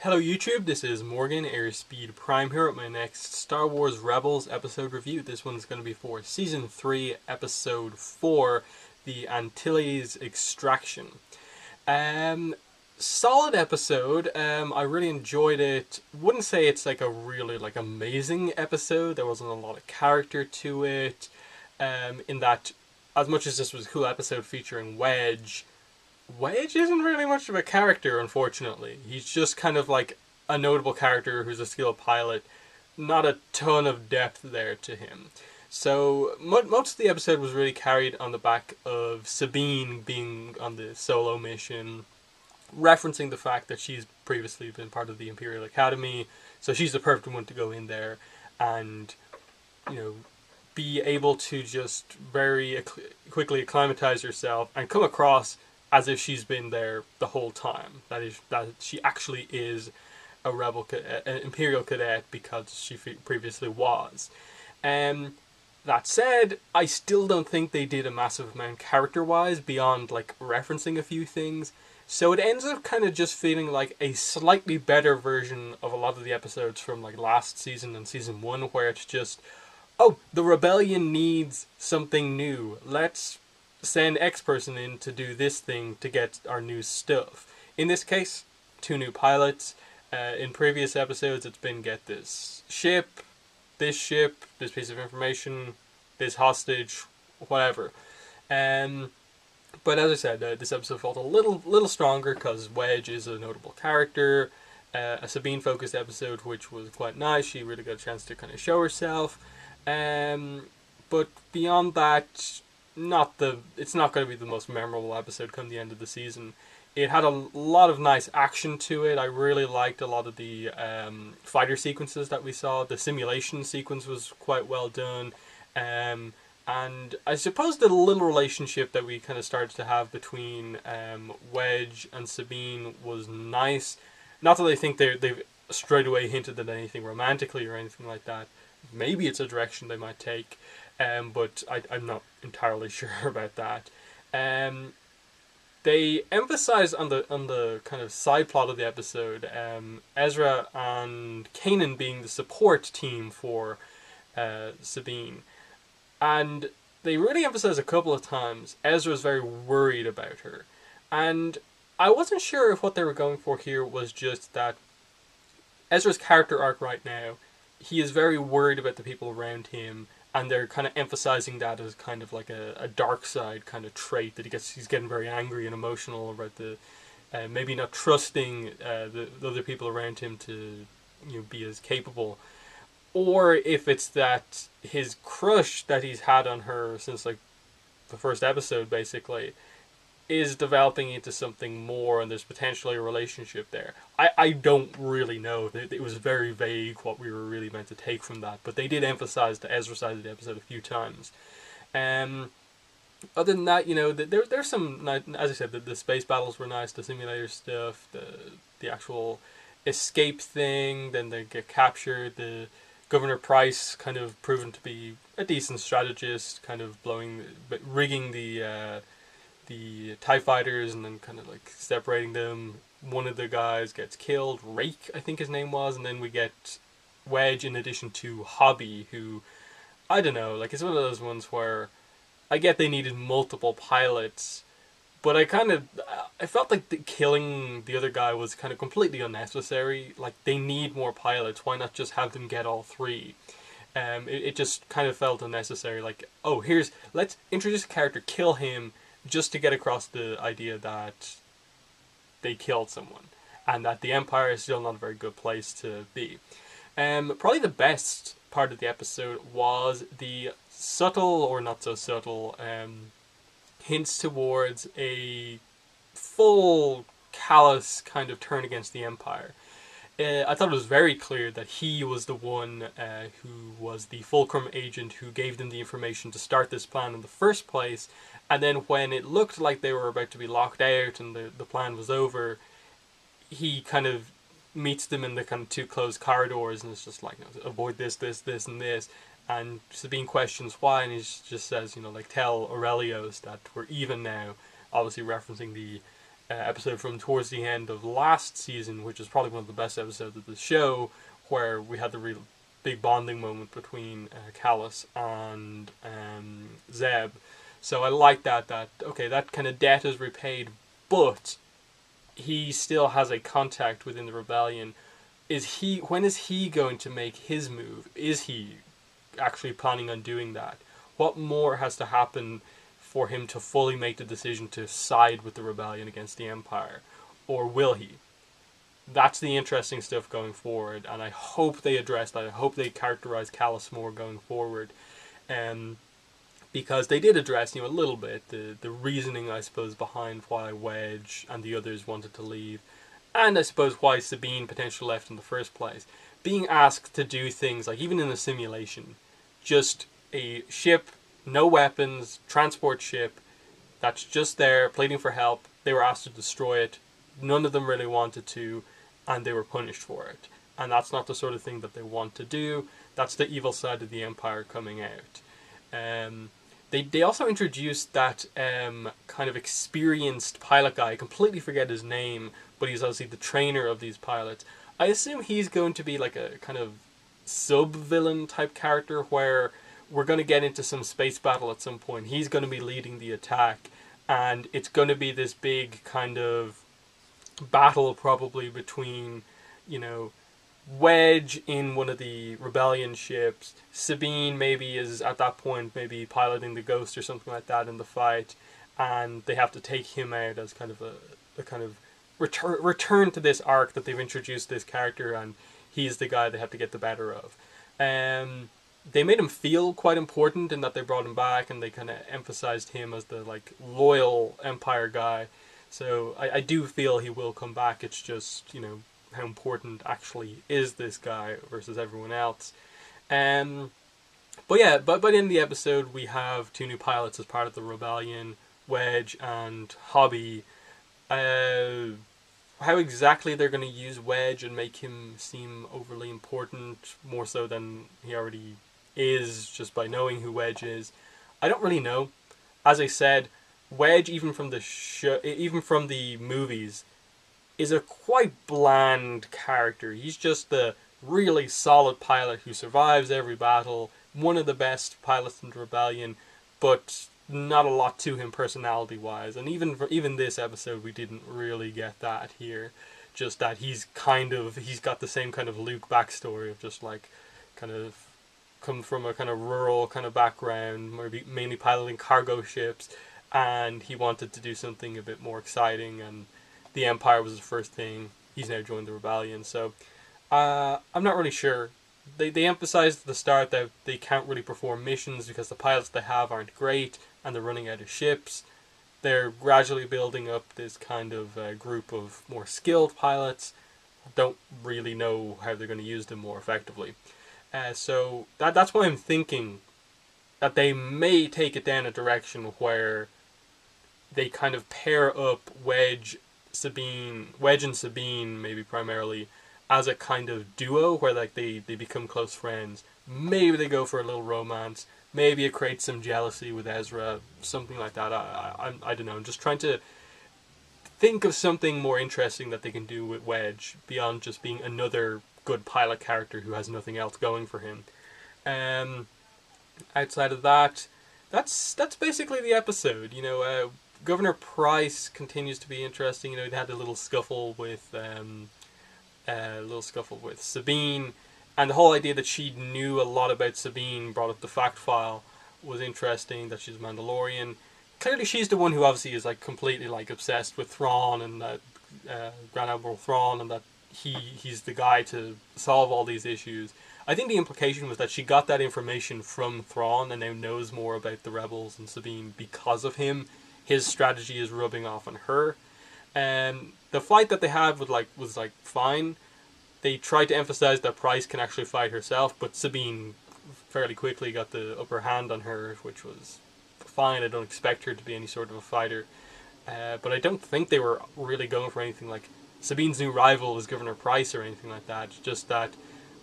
Hello YouTube, this is Morgan, Airspeed Prime here at my next Star Wars Rebels episode review. This one's going to be for Season 3, Episode 4, the Antilles Extraction. Solid episode. I really enjoyed it. Wouldn't say it's like a really amazing episode. There wasn't a lot of character to it. In that, as much as this was a cool episode featuring Wedge isn't really much of a character, unfortunately. He's just kind of like a notable character who's a skilled pilot. Not a ton of depth there to him. So most of the episode was really carried on the back of Sabine being on the solo mission, referencing the fact that she's previously been part of the Imperial Academy, so she's the perfect one to go in there and, you know, be able to just very quickly acclimatize herself and come across as if she's been there the whole time. That she actually is a an Imperial cadet because she previously was. That said, I still don't think they did a massive amount character-wise beyond like referencing a few things. So it ends up kind of just feeling like a slightly better version of a lot of the episodes from like last season and season 1, where it's just, oh, the rebellion needs something new. Let's send X person in to do this thing to get our new stuff. In this case, 2 new pilots. In previous episodes, it's been get this ship, this piece of information, this hostage, whatever. But as I said, this episode felt a little stronger because Wedge is a notable character. A Sabine-focused episode, which was quite nice. She really got a chance to kind of show herself. But beyond that, it's not going to be the most memorable episode come the end of the season. It had a lot of nice action to it. I really liked a lot of the fighter sequences that we saw. The simulation sequence was quite well done. And I suppose the little relationship that we kind of started to have between Wedge and Sabine was nice. Not that I think they've straight away hinted at anything romantically or anything like that. Maybe it's a direction they might take, but I'm not entirely sure about that. They emphasize on the kind of side plot of the episode, Ezra and Kanan being the support team for Sabine. And they really emphasize a couple of times Ezra's very worried about her. And I wasn't sure if what they were going for here was just that Ezra's character arc right now, he is very worried about the people around him, and they're kind of emphasizing that as kind of like a dark side kind of trait that he's getting very angry and emotional about the maybe not trusting the other people around him to be as capable, or if it's that his crush that he's had on her since like the first episode basically is developing into something more, and there's potentially a relationship there. I don't really know. It was very vague what we were really meant to take from that, but they did emphasize the Ezra side of the episode a few times. Other than that, there's some, as I said, the space battles were nice, the simulator stuff, the actual escape thing, then they get captured, the Governor Price kind of proven to be a decent strategist, kind of rigging the TIE fighters and then kind of like separating them. One of the guys gets killed, Rake I think his name was, and then we get Wedge in addition to Hobby, who, I don't know, like it's one of those ones where I get they needed multiple pilots, but I felt like killing the other guy was kind of completely unnecessary. Like, they need more pilots, why not just have them get all 3? It just kind of felt unnecessary. Like, oh, let's introduce a character, kill him, just to get across the idea that they killed someone and that the Empire is still not a very good place to be. Probably the best part of the episode was the subtle or not so subtle hints towards a full callous kind of turn against the Empire. I thought it was very clear that he was the one who was the Fulcrum agent who gave them the information to start this plan in the first place. And then when it looked like they were about to be locked out and the plan was over, he kind of meets them in the kind of 2 closed corridors and it's just like, avoid this, and this. And Sabine questions why, and he just says, tell Aurelios that we're even now, obviously referencing the episode from towards the end of last season, which is probably one of the best episodes of the show, where we had the real big bonding moment between Callus and Zeb. So I like that. Okay, that kind of debt is repaid, but he still has a contact within the rebellion. When is he going to make his move? Is he actually planning on doing that? What more has to happen for him to fully make the decision to side with the rebellion against the Empire? Or will he? That's the interesting stuff going forward, and I hope they address that. I hope they characterize Callus more going forward. Because they did address, a little bit the reasoning, I suppose, behind why Wedge and the others wanted to leave, and I suppose why Sabine potentially left in the first place. Being asked to do things like, even in a simulation, just a ship, no weapons, transport ship, that's just there, pleading for help. They were asked to destroy it. None of them really wanted to, and they were punished for it. And that's not the sort of thing that they want to do. That's the evil side of the Empire coming out. They also introduced that kind of experienced pilot guy. I completely forget his name, but he's obviously the trainer of these pilots. I assume he's going to be like a kind of sub-villain type character where we're going to get into some space battle at some point. He's going to be leading the attack, and it's going to be this big kind of battle probably between, Wedge in one of the rebellion ships. Sabine maybe is at that point maybe piloting the Ghost or something like that in the fight, and they have to take him out as kind of a kind of return to this arc that they've introduced this character, and he's the guy they have to get the better of. They made him feel quite important in that they brought him back, and they kind of emphasized him as the loyal Empire guy. So I do feel he will come back. It's just how important actually is this guy versus everyone else. But in the episode we have 2 new pilots as part of the rebellion, Wedge and Hobby. How exactly they're going to use Wedge and make him seem overly important, more so than he already is, just by knowing who Wedge is, I don't really know. As I said, Wedge, even from the movies, is a quite bland character. He's just the really solid pilot who survives every battle, one of the best pilots in the rebellion, but not a lot to him personality-wise. And even this episode, we didn't really get that here. Just that he's got the same kind of Luke backstory of just kind of come from a kind of rural kind of background, maybe mainly piloting cargo ships, and he wanted to do something a bit more exciting, and the Empire was the first thing. He's now joined the rebellion, so I'm not really sure. They emphasized at the start that they can't really perform missions because the pilots they have aren't great and they're running out of ships. They're gradually building up this kind of group of more skilled pilots. Don't really know how they're going to use them more effectively. So that's why I'm thinking that they may take it down a direction where they kind of pair up Wedge and Sabine, maybe primarily, as a kind of duo where they become close friends. Maybe they go for a little romance. Maybe it creates some jealousy with Ezra, something like that. I don't know. I'm just trying to think of something more interesting that they can do with Wedge beyond just being another good pilot character who has nothing else going for him. Outside of that, that's basically the episode. Governor Price continues to be interesting. They had a little scuffle with Sabine, and the whole idea that she knew a lot about Sabine, brought up the fact file, was interesting. That she's a Mandalorian. Clearly, she's the one who obviously is completely obsessed with Thrawn, and that Grand Admiral Thrawn, and that he's the guy to solve all these issues. I think the implication was that she got that information from Thrawn and now knows more about the rebels and Sabine because of him. His strategy is rubbing off on her. The fight that they had was fine. They tried to emphasize that Price can actually fight herself, but Sabine fairly quickly got the upper hand on her, which was fine. I don't expect her to be any sort of a fighter. But I don't think they were really going for anything like Sabine's new rival was Governor Price or anything like that. Just that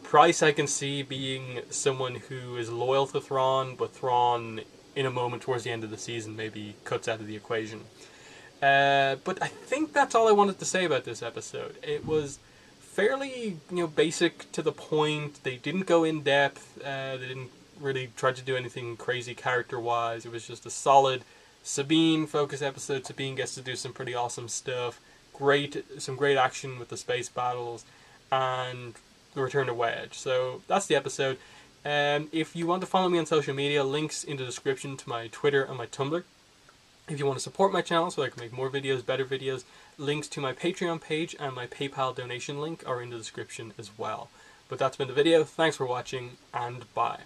Price I can see being someone who is loyal to Thrawn, but Thrawn in a moment towards the end of the season maybe cuts out of the equation. But I think that's all I wanted to say about this episode. It was fairly, basic to the point. They didn't go in depth. They didn't really try to do anything crazy character-wise. It was just a solid Sabine focus episode. Sabine gets to do some pretty awesome stuff. Some great action with the space battles, and the return to Wedge. So that's the episode. If you want to follow me on social media, links in the description to my Twitter and my Tumblr. If you want to support my channel so I can make more videos, better videos, links to my Patreon page and my PayPal donation link are in the description as well. But that's been the video. Thanks for watching, and bye.